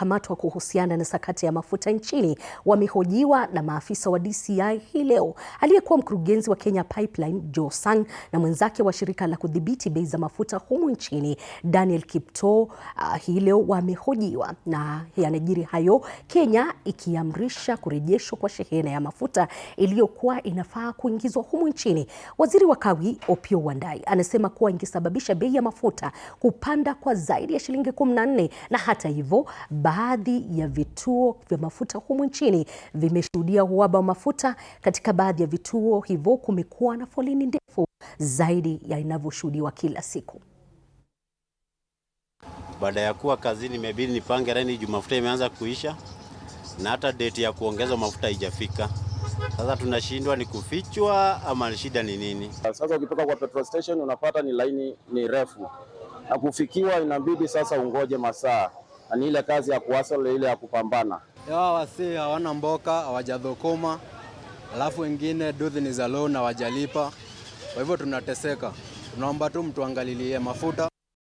waliokamatwa kuhusiana na sakata ya mafuta nchini wamehojiwa na maafisa wa DCI hii leo. Aliyekuwa mkurugenzi wa Kenya Pipeline Joe Sang na mwenzake wa shirika la kudhibiti bei za mafuta humu nchini Daniel Kiptoo hii leo wamehojiwa, na yanajiri hayo Kenya ikiamrisha kurejeshwa kwa shehena ya mafuta iliyokuwa inafaa kuingizwa humu nchini. Waziri wa Kawi Opiyo Wandayi anasema kuwa ingesababisha bei ya mafuta kupanda kwa zaidi ya shilingi 14, na hata hivyo baadhi ya vituo vya mafuta humu nchini vimeshuhudia uhaba wa mafuta. Katika baadhi ya vituo hivyo kumekuwa na foleni ndefu zaidi ya inavyoshuhudiwa kila siku. Baada ya kuwa kazini imebidi nipange reni juu mafuta imeanza kuisha na hata date ya kuongeza mafuta haijafika. Sasa tunashindwa ni kufichwa ama shida ni nini? Sasa ukitoka kwa petrol station unapata ni laini ni refu, na kufikiwa inabidi sasa ungoje masaa, na ni ile kazi ya kuwasala ile ya kupambana. Wasi hawana mboka, hawajadhokoma, alafu wengine duthi ni za loan na hawajalipa. Kwa hivyo tunateseka. Tunaomba tu mtu angalilie mafuta